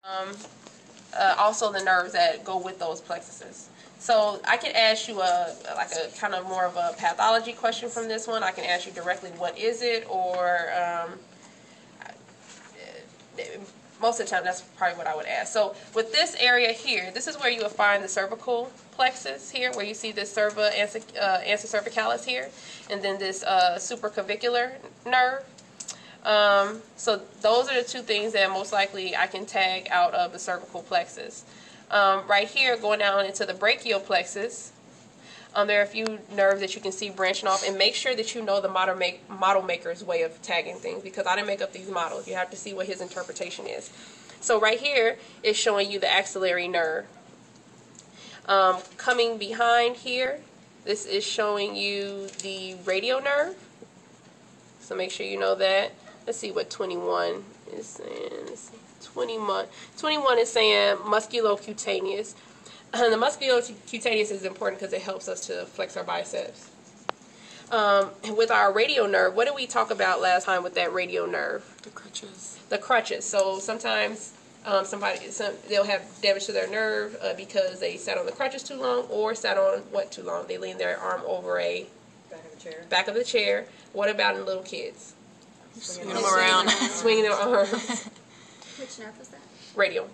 Also the nerves that go with those plexuses. So I can ask you a kind of more of a pathology question from this one. I can ask you directly, what is it, or most of the time that's probably what I would ask. So with this area here, this is where you will find the cervical plexus here, where you see this ansa cervicalis here, and then this supraclavicular nerve. So those are the two things that most likely I can tag out of the cervical plexus. Right here, going down into the brachial plexus, there are a few nerves that you can see branching off, and make sure that you know the model maker's way of tagging things, because I didn't make up these models. You have to see what his interpretation is. So right here is showing you the axillary nerve. Coming behind here, this is showing you the radial nerve. So make sure you know that. Let's see what 21 is saying. Let's see. 21 is saying musculocutaneous. The musculocutaneous is important because it helps us to flex our biceps. With our radial nerve, what did we talk about last time with that radial nerve? The crutches. The crutches. So sometimes they'll have damage to their nerve because they sat on the crutches too long, or sat on what too long? They lean their arm over a back of the chair. What about in little kids? Swinging them around. Swinging their arms. Which nerve was that? Radial.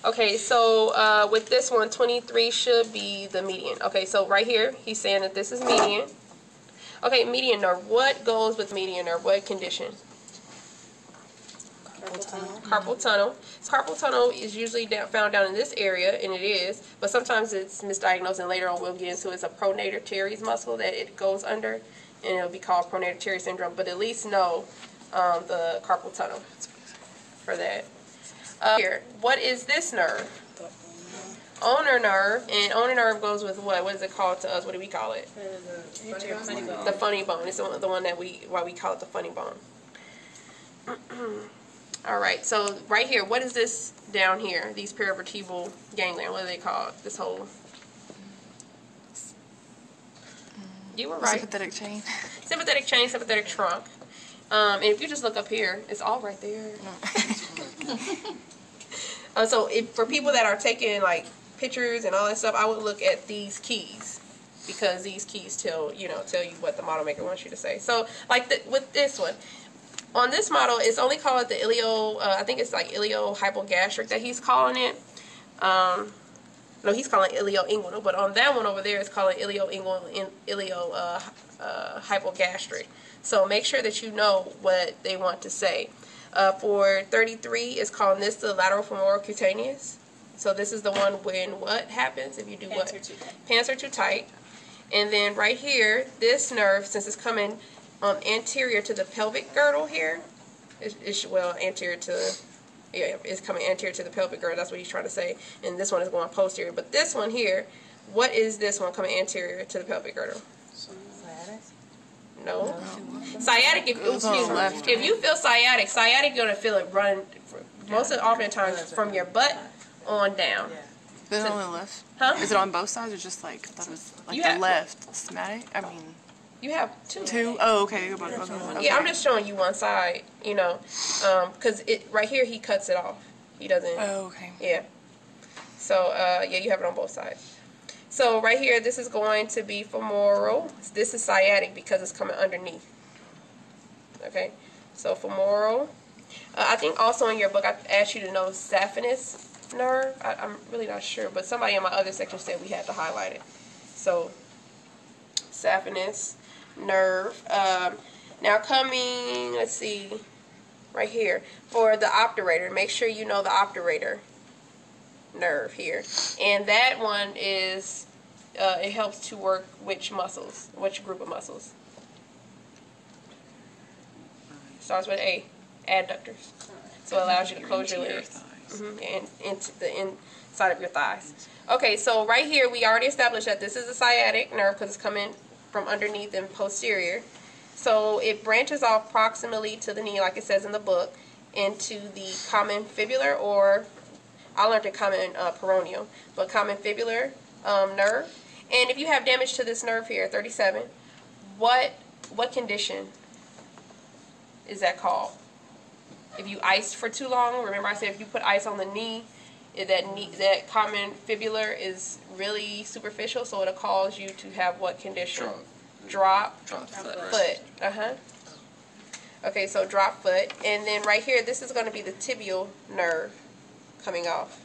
Okay, so with this one, 23 should be the median. Okay, so right here, he's saying that this is median. Okay, median nerve. What goes with median nerve? What condition? Carpal tunnel. Carpal tunnel. Carpal tunnel is usually found down in this area, and it is, but sometimes it's misdiagnosed, and later on we'll get into it's a pronator teres muscle that it goes under, and it'll be called pronator teres syndrome, but at least know the carpal tunnel for that. Here, what is this nerve? Ulnar nerve, and ulnar nerve goes with what? What is it called to us? What do we call it? The funny bone. It's the one that why we call it the funny bone. All right, so right here, what is this down here? These paravertebral ganglion. What are they called? This whole. You were right. Sympathetic chain. Sympathetic chain, sympathetic trunk. And if you just look up here, it's all right there. So for people that are taking like pictures and all that stuff, I would look at these keys, because these keys tell you what the model maker wants you to say. So like with this one, on this model, it's only called the ilio. I think it's like iliohypogastric that he's calling it. No, he's calling it ilioinguinal, but on that one over there, it's called ilioinguinal, hypogastric. So make sure that you know what they want to say. For 33, it's calling this the lateral femoral cutaneous. So this is the one when what happens if you do what? Pants are too tight. And then right here, this nerve, since it's coming anterior to the pelvic girdle here, it's anterior to, it's coming anterior to the pelvic girdle. That's what he's trying to say. And this one is going posterior. But this one here, what is this one coming anterior to the pelvic girdle? No. Sciatic, if you feel sciatic, you're going to feel it run oftentimes from your butt on down. Is it on the left? Huh? Is it on both sides, or just like, I thought it was like the left? Somatic? I mean. You have two. Two? Oh, okay. Okay. Yeah, I'm just showing you one side, because right here he cuts it off. He doesn't. Oh, okay. Yeah. So, yeah, you have it on both sides. So right here, this is going to be femoral. This is sciatic because it's coming underneath. Okay, so femoral. I think also in your book I asked you to know saphenous nerve. I'm really not sure, but somebody in my other section said we had to highlight it. So saphenous nerve. Now coming, let's see, right here for the obturator. Make sure you know the obturator nerve here, and that one is it helps to work which muscles, which group of muscles? Starts with A, adductors. So it allows you to close your legs and into the inside of your thighs. Okay, so right here we already established that this is a sciatic nerve because it's coming from underneath and posterior. So it branches off proximally to the knee, like it says in the book, into the common fibular, or I learned it common peroneal, but common fibular nerve. And if you have damage to this nerve here, 37, what condition is that called? if you iced for too long, remember I said if you put ice on the knee, that common fibular is really superficial, so it'll cause you to have what condition? Drop foot. Okay, so drop foot. And then right here, this is going to be the tibial nerve coming off.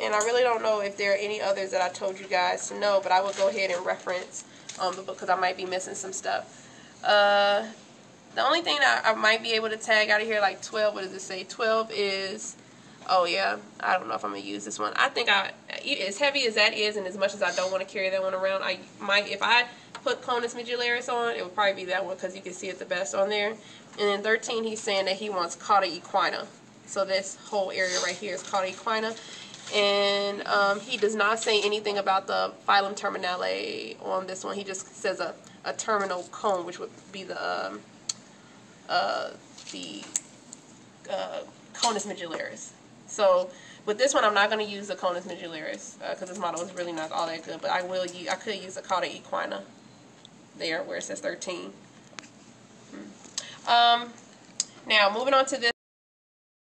And I really don't know if there are any others that I told you guys to know, but I will go ahead and reference the book because I might be missing some stuff. The only thing that I might be able to tag out of here, like 12, what does it say? 12 is, oh yeah, I don't know if I'm going to use this one. I think as heavy as that is, and as much as I don't want to carry that one around, I might, if I put conus medullaris on, it would probably be that one because you can see it the best on there. And then 13, he's saying that he wants cauda equina. So this whole area right here is cauda equina. And he does not say anything about the phylum terminale on this one. He just says a terminal cone, which would be the conus medullaris. So with this one, I'm not going to use the conus medullaris because this model is really not all that good. But I could use the cauda equina there where it says 13. Now moving on to this.